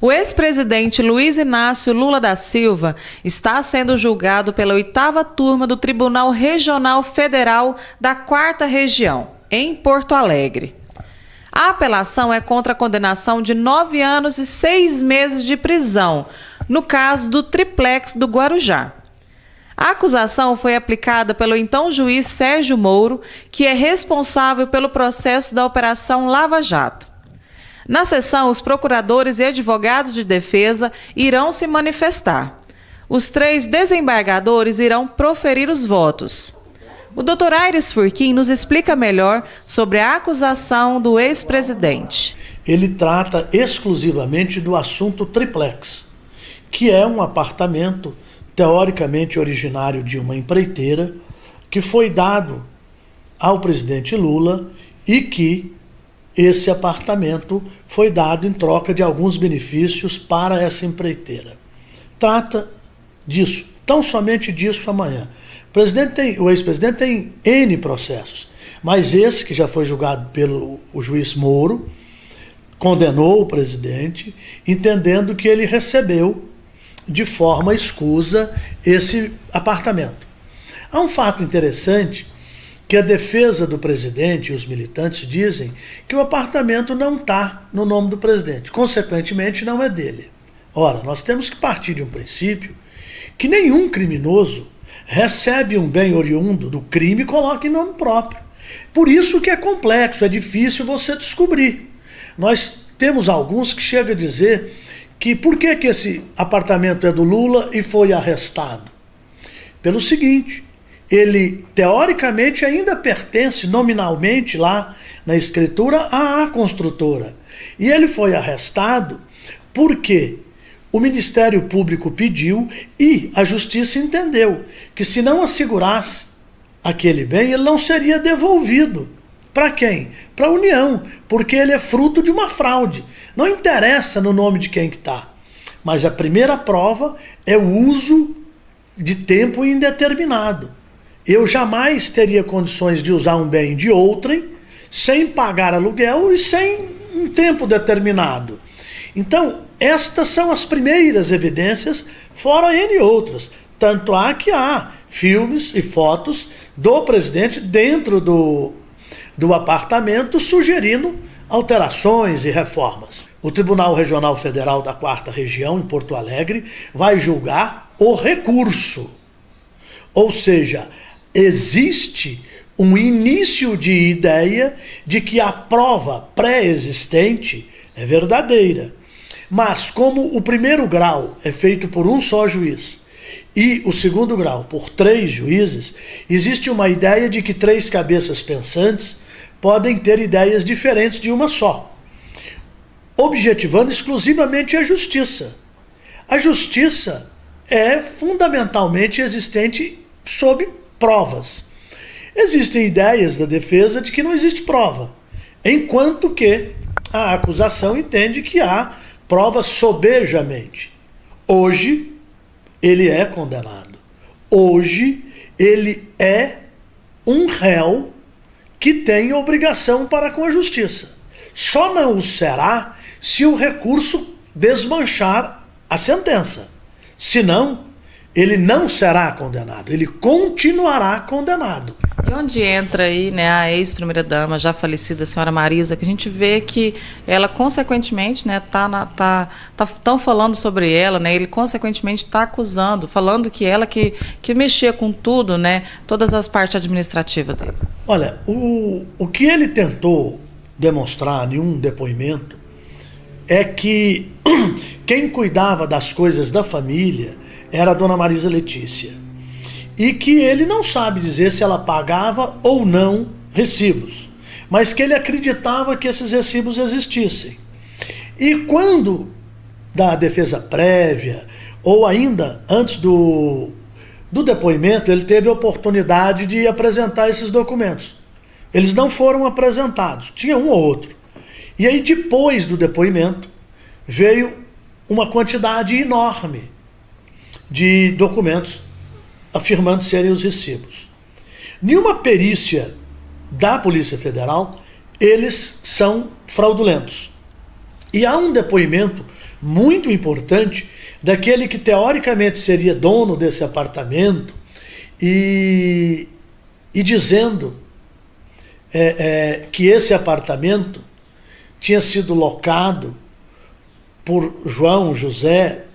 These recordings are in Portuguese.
O ex-presidente Luiz Inácio Lula da Silva está sendo julgado pela 8ª turma do Tribunal Regional Federal da 4ª Região, em Porto Alegre. A apelação é contra a condenação de 9 anos e 6 meses de prisão, no caso do triplex do Guarujá. A acusação foi aplicada pelo então juiz Sérgio Moro, que é responsável pelo processo da Operação Lava Jato. Na sessão, os procuradores e advogados de defesa irão se manifestar. Os 3 desembargadores irão proferir os votos. O Dr. Aires Furquim nos explica melhor sobre a acusação do ex-presidente. Ele trata exclusivamente do assunto triplex, que é um apartamento teoricamente originário de uma empreiteira que foi dado ao presidente Lula e que esse apartamento foi dado em troca de alguns benefícios para essa empreiteira. Trata disso, tão somente disso amanhã. O ex-presidente tem N processos, mas esse que já foi julgado pelo juiz Moro, condenou o presidente, entendendo que ele recebeu de forma escusa esse apartamento. Há um fato interessante, que a defesa do presidente e os militantes dizem que o apartamento não está no nome do presidente, consequentemente não é dele. Ora, nós temos que partir de um princípio que nenhum criminoso recebe um bem oriundo do crime e coloca em nome próprio. Por isso que é complexo, é difícil você descobrir. Nós temos alguns que chegam a dizer que por que esse apartamento é do Lula e foi arrestado? Pelo seguinte: ele, teoricamente, ainda pertence nominalmente lá na escritura à construtora. E ele foi arrestado porque o Ministério Público pediu e a Justiça entendeu que se não assegurasse aquele bem, ele não seria devolvido. Para quem? Para a União, porque ele é fruto de uma fraude. Não interessa no nome de quem que está. Mas a primeira prova é o uso de tempo indeterminado. Eu jamais teria condições de usar um bem de outrem sem pagar aluguel e sem um tempo determinado. Então, estas são as primeiras evidências, fora N outras. Tanto há que há filmes e fotos do presidente dentro do apartamento sugerindo alterações e reformas. O Tribunal Regional Federal da 4ª Região, em Porto Alegre, vai julgar o recurso. Ou seja, existe um início de ideia de que a prova pré-existente é verdadeira. Mas como o primeiro grau é feito por um só juiz e o segundo grau por 3 juízes, existe uma ideia de que 3 cabeças pensantes podem ter ideias diferentes de uma só, objetivando exclusivamente a justiça. A justiça é fundamentalmente existente sob provas. Existem ideias da defesa de que não existe prova, enquanto que a acusação entende que há prova sobejamente. Hoje, ele é condenado. Hoje, ele é um réu que tem obrigação para com a justiça. Só não o será se o recurso desmanchar a sentença. Senão, ele não será condenado, ele continuará condenado. E onde entra aí, né, a ex-primeira-dama, já falecida, a senhora Marisa, que a gente vê que ela, consequentemente, né, estão falando sobre ela, né, ele, consequentemente, está acusando, falando que ela que mexia com tudo, né, todas as partes administrativas dele. Olha, o que ele tentou demonstrar em um depoimento é que quem cuidava das coisas da família era a dona Marisa Letícia. E que ele não sabe dizer se ela pagava ou não recibos, mas que ele acreditava que esses recibos existissem. E quando da defesa prévia, ou ainda antes do depoimento, ele teve a oportunidade de apresentar esses documentos. Eles não foram apresentados, tinha um ou outro. E aí, depois do depoimento, veio uma quantidade enorme de documentos afirmando serem os recibos. Nenhuma perícia da Polícia Federal, eles são fraudulentos. E há um depoimento muito importante daquele que teoricamente seria dono desse apartamento e dizendo que esse apartamento tinha sido locado por João José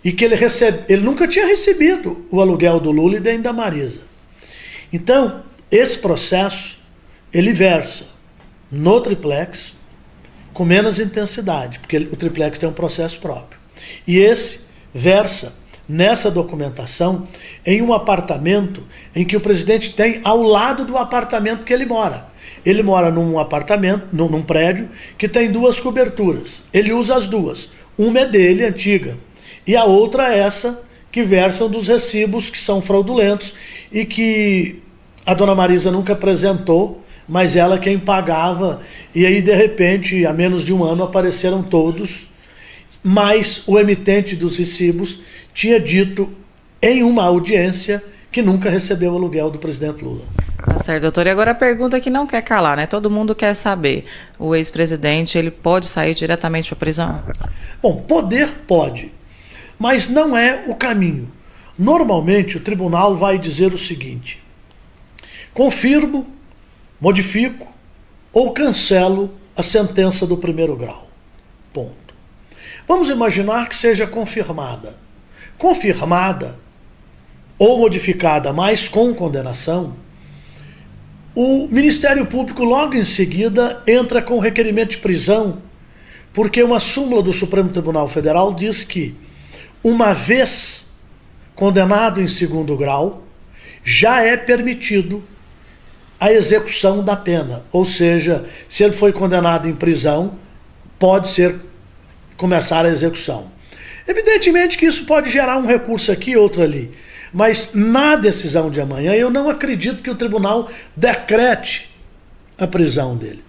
e que ele nunca tinha recebido o aluguel do Lula e da Marisa. Então, esse processo, ele versa no triplex com menos intensidade, porque o triplex tem um processo próprio. E esse versa nessa documentação em um apartamento em que o presidente tem ao lado do apartamento que ele mora. Ele mora num apartamento, num prédio, que tem 2 coberturas. Ele usa as 2. Uma é dele, antiga, e a outra é essa que versam dos recibos que são fraudulentos e que a dona Marisa nunca apresentou, mas ela quem pagava, e aí de repente, há menos de um ano, apareceram todos, mas o emitente dos recibos tinha dito em uma audiência que nunca recebeu o aluguel do presidente Lula. Tá certo, doutor. E agora a pergunta que não quer calar, né? Todo mundo quer saber. O ex-presidente, ele pode sair diretamente para a prisão? Bom, poder pode, mas não é o caminho. Normalmente o tribunal vai dizer o seguinte: confirmo, modifico ou cancelo a sentença do primeiro grau. Ponto. Vamos imaginar que seja confirmada. Confirmada ou modificada, mas com condenação, o Ministério Público logo em seguida entra com requerimento de prisão, porque uma súmula do Supremo Tribunal Federal diz que, uma vez condenado em segundo grau, já é permitido a execução da pena. Ou seja, se ele foi condenado em prisão, pode começar a execução. Evidentemente que isso pode gerar um recurso aqui e outro ali, mas na decisão de amanhã eu não acredito que o tribunal decrete a prisão dele.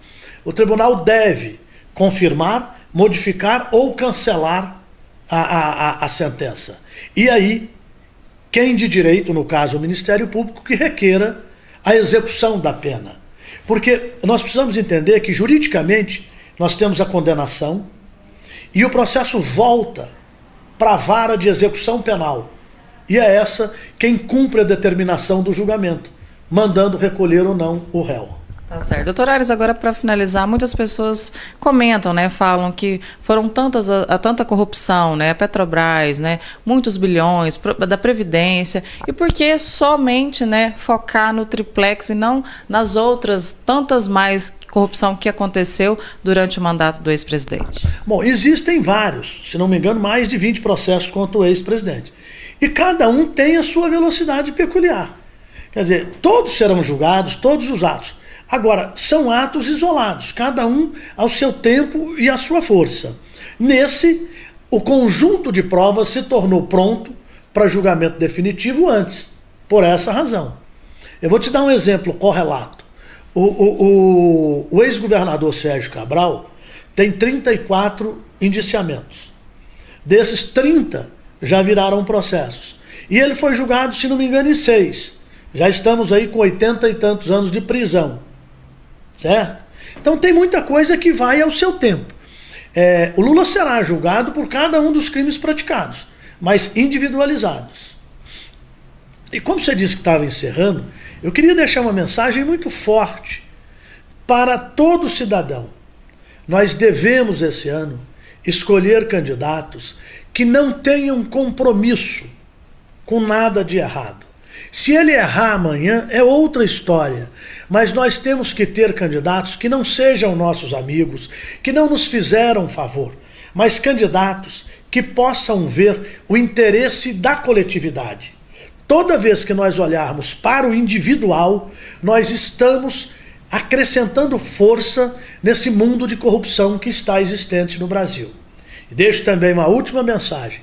O tribunal deve confirmar, modificar ou cancelar a sentença. E aí, quem de direito, no caso o Ministério Público, que requeira a execução da pena. Porque nós precisamos entender que juridicamente nós temos a condenação e o processo volta para a vara de execução penal. E é essa quem cumpre a determinação do julgamento, mandando recolher ou não o réu. Tá certo. Doutor Aires, agora para finalizar, muitas pessoas comentam, né, falam que foram tanta corrupção, né, Petrobras, né, muitos bilhões da Previdência, e por que somente, né, focar no triplex e não nas outras tantas mais corrupção que aconteceu durante o mandato do ex-presidente? Bom, existem vários, se não me engano, mais de 20 processos contra o ex-presidente. E cada um tem a sua velocidade peculiar. Quer dizer, todos serão julgados, todos os atos. Agora, são atos isolados, cada um ao seu tempo e à sua força. Nesse, o conjunto de provas se tornou pronto para julgamento definitivo antes, por essa razão. Eu vou te dar um exemplo correlato. O ex-governador Sérgio Cabral tem 34 indiciamentos. Desses 30 já viraram processos. E ele foi julgado, se não me engano, em 6. Já estamos aí com 80 e tantos anos de prisão. Certo? Então tem muita coisa que vai ao seu tempo. O Lula será julgado por cada um dos crimes praticados, mas individualizados. E como você disse que estava encerrando, eu queria deixar uma mensagem muito forte para todo cidadão. Nós devemos, esse ano, escolher candidatos que não tenham compromisso com nada de errado. Se ele errar amanhã, é outra história. Mas nós temos que ter candidatos que não sejam nossos amigos, que não nos fizeram favor, mas candidatos que possam ver o interesse da coletividade. Toda vez que nós olharmos para o individual, nós estamos acrescentando força nesse mundo de corrupção que está existente no Brasil. E deixo também uma última mensagem.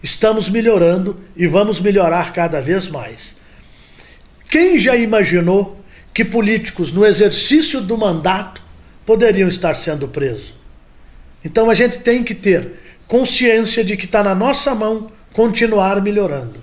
Estamos melhorando e vamos melhorar cada vez mais. Quem já imaginou que políticos no exercício do mandato poderiam estar sendo presos? Então a gente tem que ter consciência de que está na nossa mão continuar melhorando.